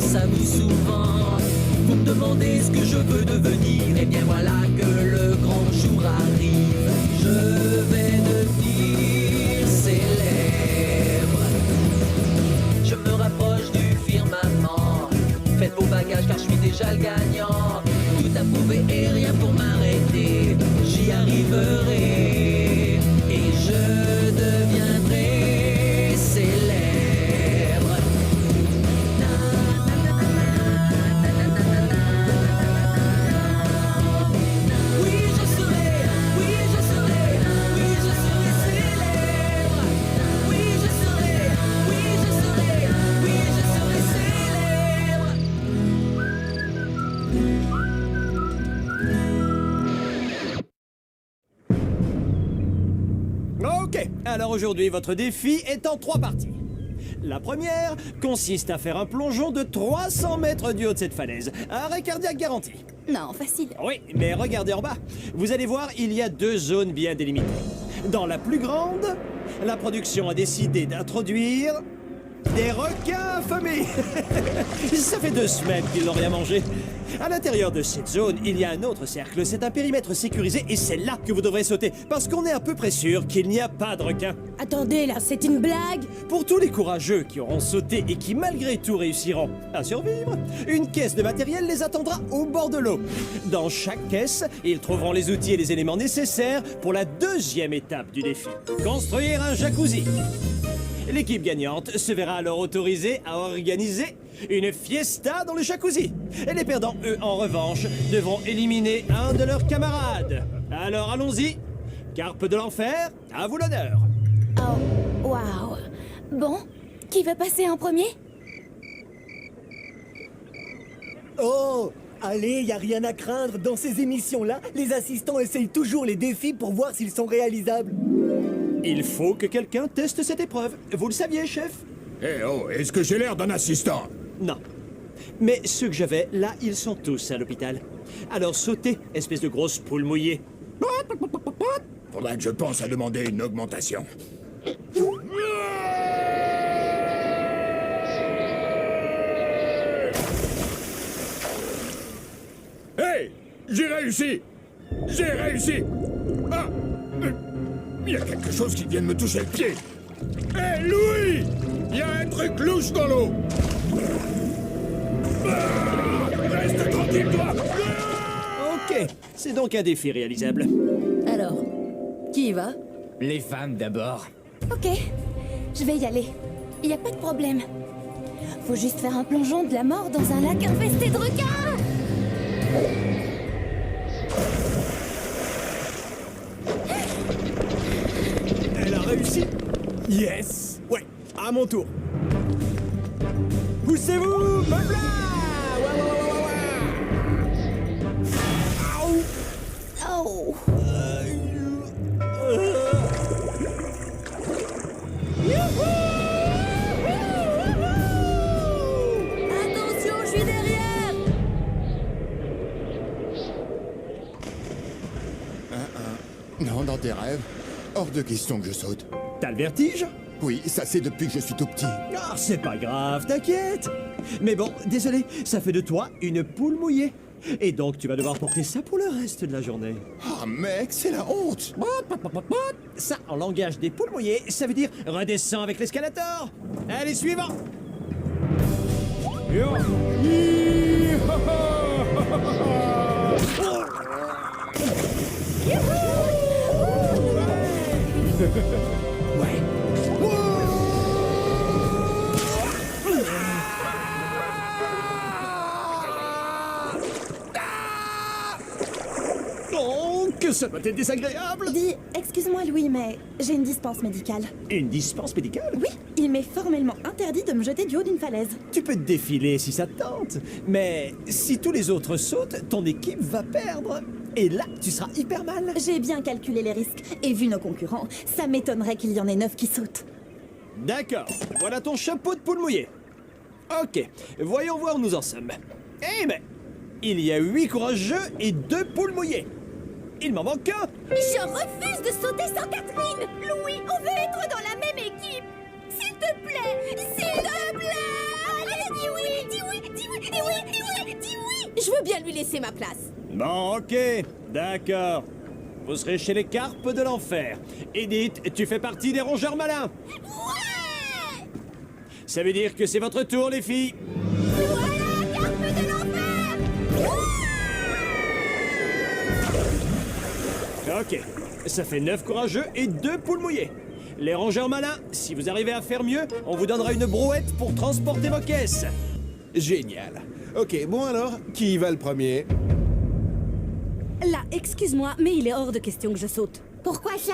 pense à vous souvent. Vous me demandez ce que je veux devenir. Et bien voilà que le grand jour arrive. Je vais devenir célèbre. Je me rapproche du firmament. Faites vos bagages car je suis déjà le gagnant. Tout à prouver et rien pour m'arrêter. J'y arriverai et je deviendrai célèbre. Oui, je serai, oui, je serai, oui, je serai célèbre. Oui, je serai, oui, je serai, oui, je serai célèbre. Ok, alors aujourd'hui, votre défi est en 3 parties. La première consiste à faire un plongeon de 300 mètres du haut de cette falaise. Arrêt cardiaque garanti. Non, facile. Oui, mais regardez en bas. Vous allez voir, il y a 2 zones bien délimitées. Dans la plus grande, la production a décidé d'introduire des requins affamés. Ça fait 2 semaines qu'ils n'ont rien mangé. À l'intérieur de cette zone, il y a un autre cercle. C'est un périmètre sécurisé et c'est là que vous devrez sauter. Parce qu'on est à peu près sûr qu'il n'y a pas de requins. Attendez, là, c'est une blague. Pour tous les courageux qui auront sauté et qui malgré tout réussiront à survivre, une caisse de matériel les attendra au bord de l'eau. Dans chaque caisse, ils trouveront les outils et les éléments nécessaires pour la 2e étape du défi. Construire un jacuzzi. L'équipe gagnante se verra alors autorisée à organiser une fiesta dans le jacuzzi. Et les perdants, eux, en revanche, devront éliminer un de leurs camarades. Alors allons-y. Carpe de l'enfer, à vous l'honneur. Oh, waouh. Bon, qui veut passer en premier? Oh, allez, y a rien à craindre. Dans ces émissions-là, les assistants essayent toujours les défis pour voir s'ils sont réalisables. Il faut que quelqu'un teste cette épreuve. Vous le saviez, chef? Eh oh, est-ce que j'ai l'air d'un assistant? Non. Mais ceux que j'avais, là, ils sont tous à l'hôpital. Alors sautez, espèce de grosse poule mouillée. Faudrait que je pense à demander une augmentation. Hey! J'ai réussi! J'ai réussi! Ah! Il y a quelque chose qui vient de me toucher le pied! Hé, Louis! Il y a un truc louche dans l'eau! Ah! Reste tranquille, toi! Ok, c'est donc un défi réalisable. Alors, qui y va? Les femmes d'abord. Ok, je vais y aller. Y a pas de problème. Faut juste faire un plongeon de la mort dans un lac infesté de requins. Elle a réussi. Yes. Ouais, à mon tour. Poussez-vous, blabla. Ouais, ouais, ouais, ouais, ouais. Oh. Attention, je suis derrière. Non, dans tes rêves, hors de question que je saute. T'as le vertige? Oui, ça c'est depuis que je suis tout petit. Ah, c'est pas grave, t'inquiète. Mais bon, désolé, ça fait de toi une poule mouillée. Et donc, tu vas devoir porter ça pour le reste de la journée. Ah mec, c'est la honte. Ça, en langage des poules mouillées, ça veut dire redescends avec l'escalator. Allez, suivant. Yo. Ouais. Oh, que ça doit être désagréable. Dis, excuse-moi Louis, mais j'ai une dispense médicale. Une dispense médicale? Oui, il m'est formellement interdit de me jeter du haut d'une falaise. Tu peux te défiler si ça te tente, mais si tous les autres sautent, ton équipe va perdre. Et là, tu seras hyper mal. J'ai bien calculé les risques, et vu nos concurrents, ça m'étonnerait qu'il y en ait 9 qui sautent. D'accord, voilà ton chapeau de poule mouillée. Ok, voyons voir où nous en sommes. Eh mais, il y a 8 courageux et 2 poules mouillées. Il m'en manque un. Je refuse de sauter sans Catherine. Louis, on veut être dans la même équipe. S'il te plaît, s'il te plaît. Allez, dis oui, dis oui, dis Dis oui. Je veux bien lui laisser ma place. Bon, ok, d'accord. Vous serez chez les carpes de l'enfer. Edith, tu fais partie des rongeurs malins. Ouais. Ça veut dire que c'est votre tour, les filles. Voilà, carpe de l'enfer. Ok, ça fait 9 courageux et 2 poules mouillées. Les rongeurs malins, si vous arrivez à faire mieux, on vous donnera une brouette pour transporter vos caisses. Génial. Ok, bon alors, qui va le premier? Là, excuse-moi, mais il est hors de question que je saute. Pourquoi ça?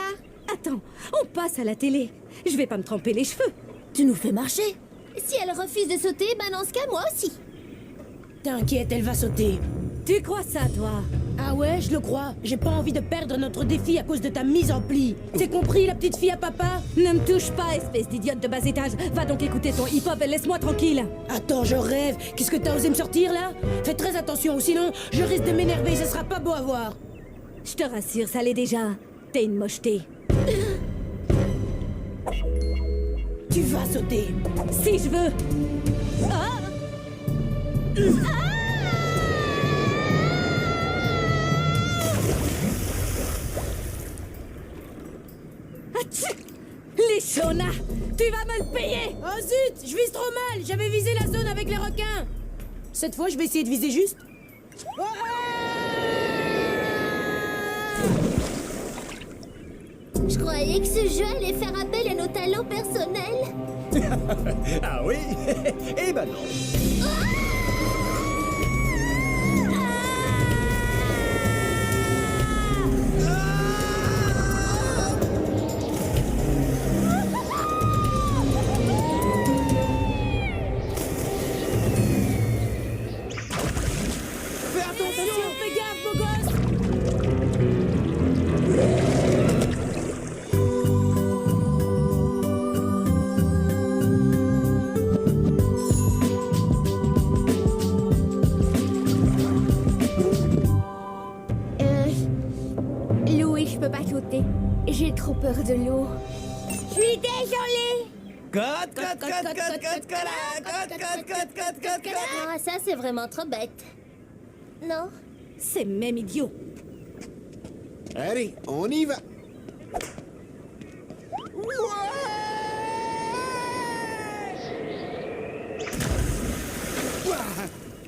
Attends, on passe à la télé. Je vais pas me tremper les cheveux. Tu nous fais marcher. Si elle refuse de sauter, ben dans ce cas, moi aussi. T'inquiète, elle va sauter. Tu crois ça, toi? Ah ouais, je le crois. J'ai pas envie de perdre notre défi à cause de ta mise en pli. T'es compris, la petite fille à papa? Ne me touche pas, espèce d'idiote de bas étage. Va donc écouter ton hip-hop et laisse-moi tranquille. Attends, je rêve. Qu'est-ce que t'as osé me sortir là? Fais très attention, ou sinon je risque de m'énerver, ce sera pas beau à voir. Je te rassure, ça l'est déjà. T'es une mocheté. Tu vas sauter. Si je veux. Ah! Atchou! Les chonas! Tu vas me le payer! Oh zut, je vise trop mal. J'avais visé la zone avec les requins. Cette fois, je vais essayer de viser juste. Je croyais que ce jeu allait faire appel à nos talents personnels. Ah oui? Eh ben non. Attention, fais gaffe, beau gosse. Louis, je peux pas sauter. J'ai trop peur de l'eau. Je suis désolée. Ah, ça, c'est vraiment trop bête. Non? C'est même idiot. Allez, on y va.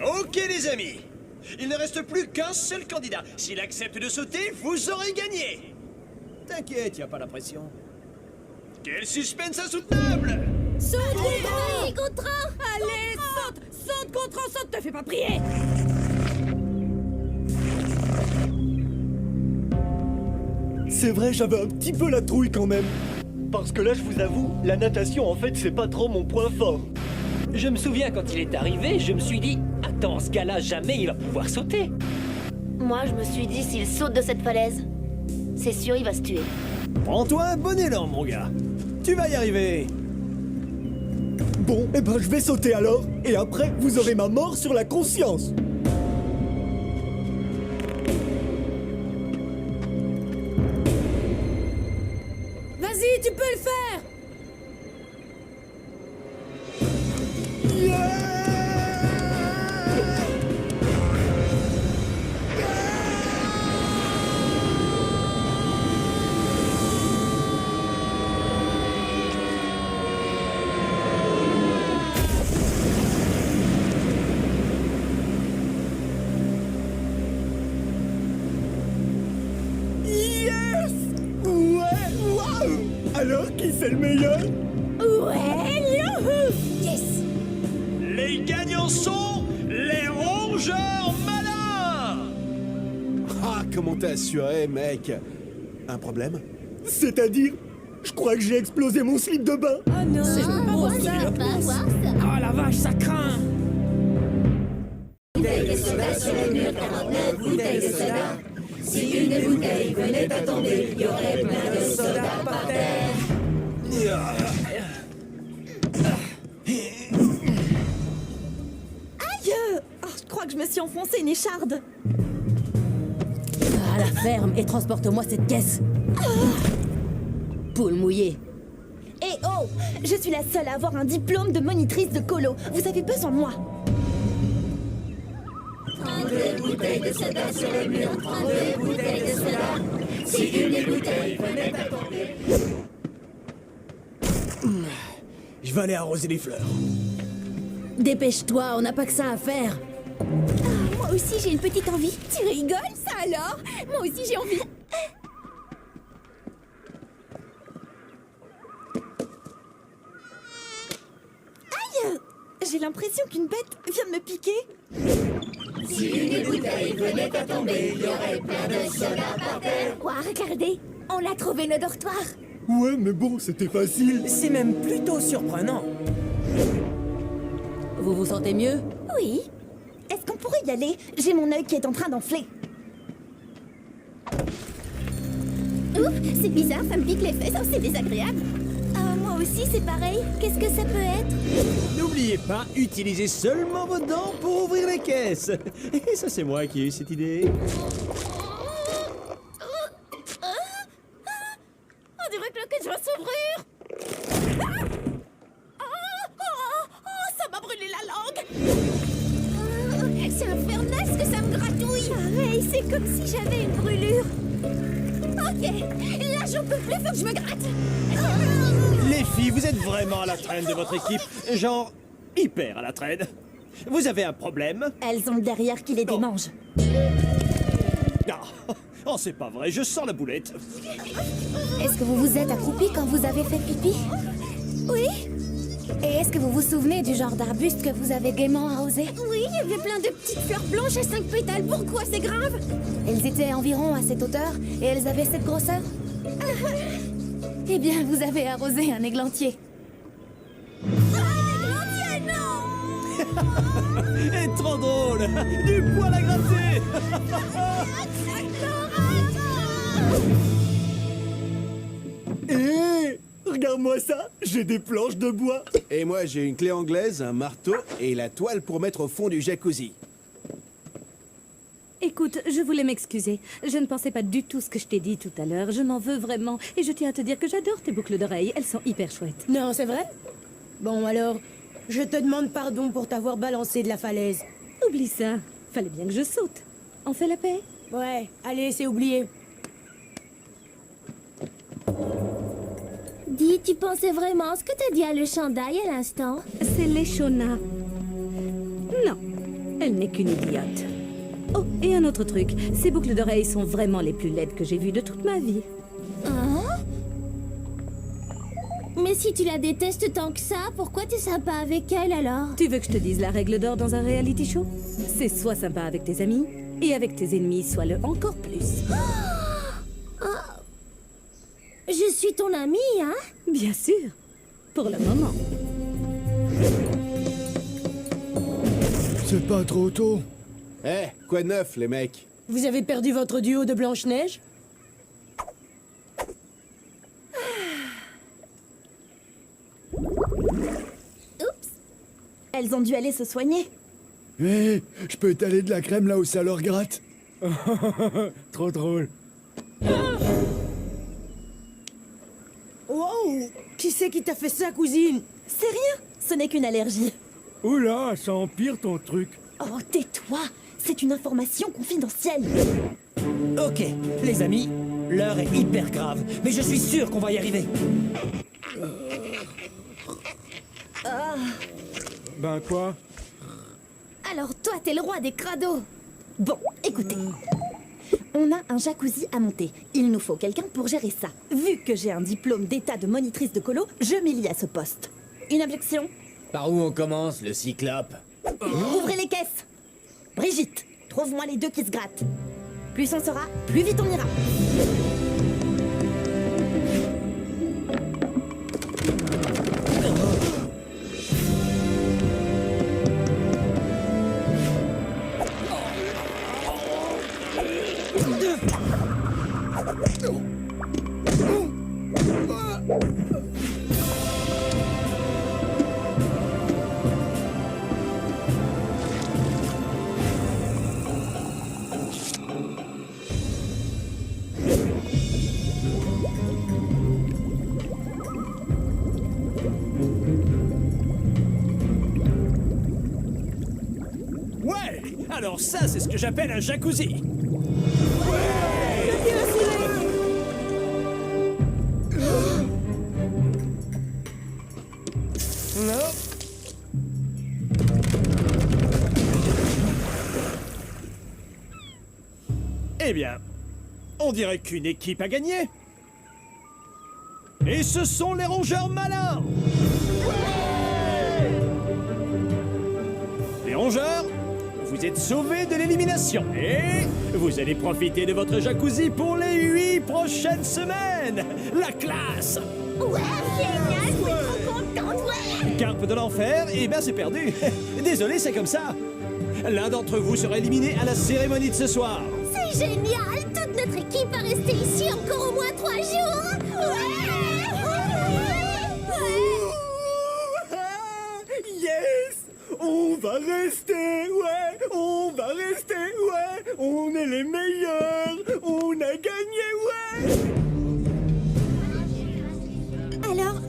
Ok les amis, il ne reste plus qu'un seul candidat. S'il accepte de sauter, vous aurez gagné. T'inquiète, y a pas la pression. Quel suspense insoutenable! Allez, contrat! Allez, saute! Saute, contre saute, te fais pas prier! C'est vrai, j'avais un petit peu la trouille quand même. Parce que là, je vous avoue, la natation, en fait, c'est pas trop mon point fort. Je me souviens quand il est arrivé, je me suis dit « Attends, ce gars-là, jamais il va pouvoir sauter !» Moi, je me suis dit, s'il saute de cette falaise, c'est sûr, il va se tuer. Prends-toi un bon élan, mon gars. Tu vas y arriver. Bon, eh ben, je vais sauter alors. Et après, vous aurez ma mort sur la conscience. Vas-y, tu peux le faire. Yes! Ouais, waouh! Alors, qui c'est le meilleur? Ouais, youhou! Yes! Les gagnants sont les rongeurs malins! Ah, comment t'as assuré, mec? Un problème? C'est-à-dire, je crois que j'ai explosé mon slip de bain. Oh non, c'est beau Je ça. veux pas voir ça. Oh la vache, ça craint. Bouteille de soda sur le mur 49, bouteille de soda. Si une bouteille venait à tomber, il y aurait plein de soda par terre. Aïe! Oh, je crois que je me suis enfoncé une écharde. À la ferme et transporte-moi cette caisse. Poule mouillée. Et oh! Je suis la seule à avoir un diplôme de monitrice de colo. Vous avez besoin de moi. 32 bouteilles de soda sur le mur, 32 bouteilles de soda. Si une bouteille venait à tomber. Je vais aller arroser les fleurs. Dépêche-toi, on n'a pas que ça à faire. Ah, moi aussi j'ai une petite envie. Tu rigoles, ça alors? Moi aussi j'ai envie. Aïe! J'ai l'impression qu'une bête vient de me piquer. Si une bouteille venait à tomber, il y aurait plein de soda par terre. Ouah, regardez, on a trouvé le dortoir. Ouais, mais bon, c'était facile. C'est même plutôt surprenant. Vous vous sentez mieux? Oui. Est-ce qu'on pourrait y aller? J'ai mon œil qui est en train d'enfler. Ouh, c'est bizarre, ça me pique les fesses, oh, c'est désagréable. Ah, moi aussi c'est pareil. Qu'est-ce que ça peut être? N'oubliez pas, utilisez seulement vos dents pour ouvrir les caisses. Et ça, c'est moi qui ai eu cette idée. On dirait que le caisse va s'ouvrir. Ça m'a brûlé la langue. C'est infernal ce que ça me gratouille. Pareil, c'est comme si j'avais une brûlure. Ok, là j'en peux plus, faut que je me gratte. Les filles, vous êtes vraiment à la traîne de votre équipe. Genre, hyper à la traîne. Vous avez un problème? Elles ont le derrière qui les démange. Ah, oh, c'est pas vrai, je sens la boulette. Est-ce que vous vous êtes accroupi quand vous avez fait pipi? Oui. Et est-ce que vous vous souvenez du genre d'arbuste que vous avez gaiement arrosé? Oui, il y avait plein de petites fleurs blanches à 5 pétales. Pourquoi c'est grave? Elles étaient environ à cette hauteur et elles avaient cette grosseur. Eh bien, vous avez arrosé un églantier. Un églantier, non! Et trop drôle. Du poil à gratter. Hé, regarde-moi ça, j'ai des planches de bois. Et moi, j'ai une clé anglaise, un marteau et la toile pour mettre au fond du jacuzzi. Écoute, je voulais m'excuser. Je ne pensais pas du tout ce que je t'ai dit tout à l'heure. Je m'en veux vraiment. Et je tiens à te dire que j'adore tes boucles d'oreilles. Elles sont hyper chouettes. Non, c'est vrai? Bon, alors, je te demande pardon pour t'avoir balancé de la falaise. Oublie ça. Fallait bien que je saute. On fait la paix? Ouais, allez, c'est oublié. Dis, tu pensais vraiment ce que t'as dit à le chandail à l'instant? C'est Leshona. Non, elle n'est qu'une idiote. Oh, et un autre truc. Ces boucles d'oreilles sont vraiment les plus laides que j'ai vues de toute ma vie. Hein? Mais si tu la détestes tant que ça, pourquoi t'es sympa avec elle alors? Tu veux que je te dise la règle d'or dans un reality show? C'est sois sympa avec tes amis, et avec tes ennemis, sois-le encore plus. Je suis ton amie, hein? Bien sûr, pour le moment. C'est pas trop tôt. Eh, quoi de neuf, les mecs? Vous avez perdu votre duo de Blanche-Neige? Oups. Elles ont dû aller se soigner. Hé, je peux étaler de la crème là où ça leur gratte. Trop drôle. Wow! Qui c'est qui t'a fait ça, cousine? C'est rien, ce n'est qu'une allergie. Oula, ça empire ton truc. Oh, tais-toi. C'est une information confidentielle. Ok, les amis, l'heure est hyper grave, mais je suis sûr qu'on va y arriver. Ben quoi? Alors toi, t'es le roi des crados. Bon, écoutez. On a un jacuzzi à monter. Il nous faut quelqu'un pour gérer ça. Vu que j'ai un diplôme d'état de monitrice de colo, je m'y lie à ce poste. Une objection? Par où on commence, le cyclope? Ouvrez les caisses. Brigitte, trouve-moi les deux qui se grattent. Plus on sera, plus vite on ira. Ouais. Alors ça, c'est ce que j'appelle un jacuzzi. Non. Eh bien, on dirait qu'une équipe a gagné. Et ce sont les rongeurs malins. Les rongeurs, vous êtes sauvés de l'élimination. Et vous allez profiter de votre jacuzzi pour les 8 prochaines semaines. La classe. Ouais, génial, je suis trop contente, ouais. Carpe de l'enfer, eh bien c'est perdu. Désolé, c'est comme ça. L'un d'entre vous sera éliminé à la cérémonie de ce soir. C'est génial, toute notre équipe va rester ici encore au moins 3 jours. Yes! On va rester, ouais! On va rester, ouais! On est les meilleurs! On a gagné, ouais! Alors,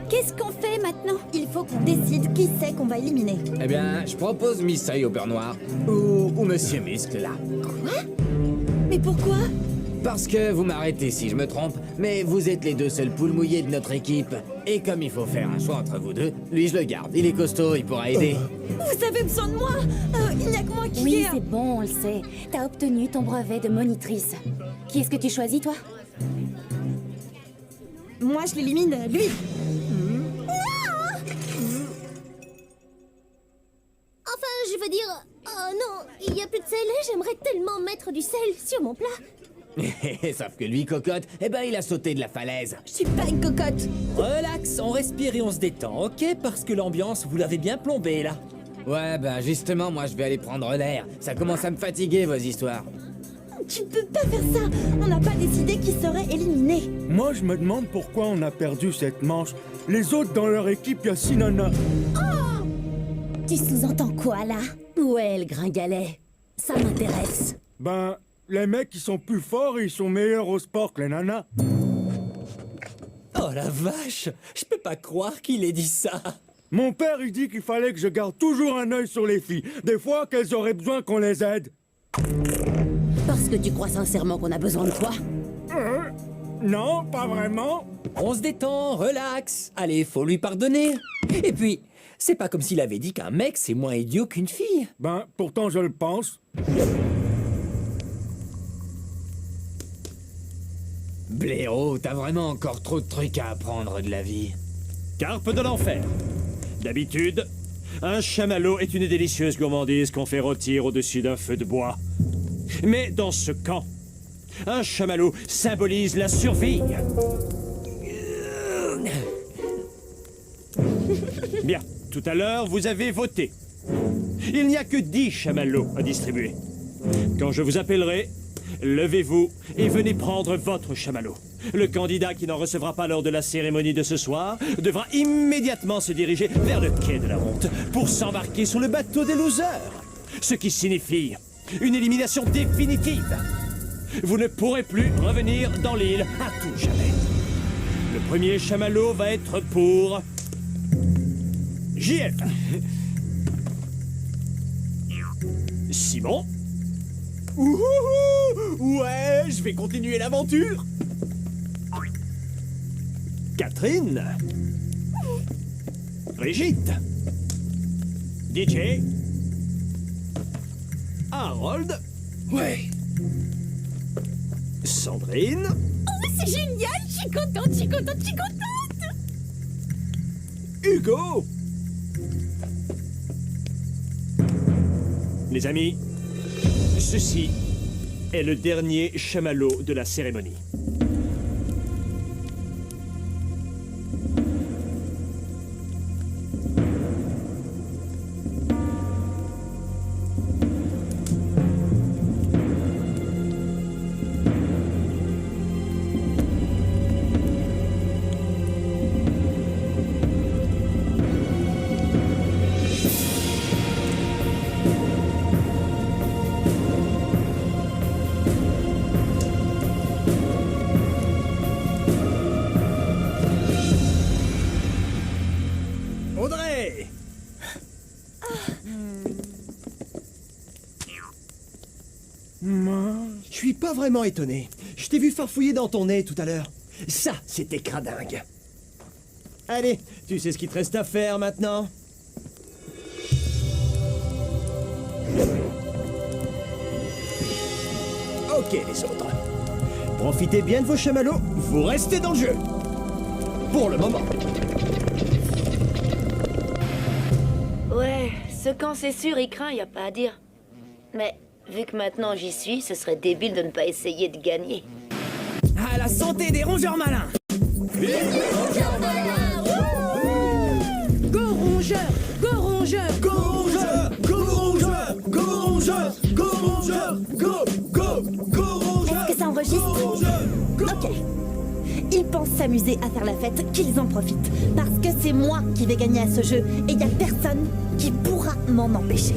qu'est-ce qu'on fait maintenant? Il faut qu'on décide qui c'est qu'on va éliminer. Eh bien, je propose Miss Œil au beurre noir. Ou Monsieur Muscle, là. Quoi? Mais pourquoi? Parce que vous m'arrêtez si je me trompe, mais vous êtes les deux seuls poules mouillées de notre équipe. Et comme il faut faire un choix entre vous deux, lui je le garde. Il est costaud, il pourra aider. Vous avez besoin de moi? Il n'y a que moi qui... Oui, c'est bon, on le sait. T'as obtenu ton brevet de monitrice. Qui est-ce que tu choisis, toi? Moi, je l'élimine, lui. Enfin, je veux dire... Oh non, il n'y a plus de sel. J'aimerais tellement mettre du sel sur mon plat. Sauf que lui, cocotte, eh ben il a sauté de la falaise. Je suis pas une cocotte. Relax, on respire et on se détend, ok? Parce que l'ambiance, vous l'avez bien plombée, là. Ouais, ben justement, moi je vais aller prendre l'air. Ça commence à me fatiguer, vos histoires. Tu peux pas faire ça. On n'a pas décidé qui serait éliminé. Moi, je me demande pourquoi on a perdu cette manche. Les autres dans leur équipe, il y a 6 nanas. Oh! Tu sous-entends quoi, là? Ouais, le gringalet. Ça m'intéresse. Ben, les mecs, ils sont plus forts et ils sont meilleurs au sport que les nanas. Oh la vache! Je peux pas croire qu'il ait dit ça! Mon père, il dit qu'il fallait que je garde toujours un œil sur les filles. Des fois qu'elles auraient besoin qu'on les aide. Parce que tu crois sincèrement qu'on a besoin de toi? Non, pas vraiment. On se détend, relax. Allez, faut lui pardonner. Et puis, c'est pas comme s'il avait dit qu'un mec c'est moins idiot qu'une fille. Ben, pourtant je le pense. Blaireau, t'as vraiment encore trop de trucs à apprendre de la vie. Carpe de l'enfer. D'habitude, un chamallow est une délicieuse gourmandise qu'on fait rôtir au-dessus d'un feu de bois. Mais dans ce camp, un chamallow symbolise la survie. Bien, tout à l'heure, vous avez voté. Il n'y a que 10 chamallows à distribuer. Quand je vous appellerai, levez-vous et venez prendre votre chamallow. Le candidat qui n'en recevra pas lors de la cérémonie de ce soir devra immédiatement se diriger vers le quai de la honte pour s'embarquer sur le bateau des losers. Ce qui signifie une élimination définitive. Vous ne pourrez plus revenir dans l'île à tout jamais. Le premier chamallow va être pour... JF. Simon. Ouhouhou! Ouais, je vais continuer l'aventure. Catherine. Brigitte. DJ. Harold. Ouais. Sandrine. Oh, c'est génial. Je suis contente, je suis contente, je suis contente. Hugo. Les amis, ceci est le dernier chamallow de la cérémonie. Je suis pas vraiment étonné. Je t'ai vu farfouiller dans ton nez tout à l'heure. Ça, c'était cradingue. Allez, tu sais ce qu'il te reste à faire maintenant? Ok, les autres. Profitez bien de vos chamallows, vous restez dans le jeu. Pour le moment. Ouais, ce camp c'est sûr, il craint, y a pas à dire. Mais vu que maintenant j'y suis, ce serait débile de ne pas essayer de gagner. À la santé des rongeurs malins! Go rongeur! Go rongeur! Go rongeur! Go rongeur! Go rongeur! Go rongeur! Go rongeur! Est-ce que ça enregistre? Ok. Ils pensent s'amuser à faire la fête, qu'ils en profitent. Parce que c'est moi qui vais gagner à ce jeu et y a personne qui pourra m'en empêcher.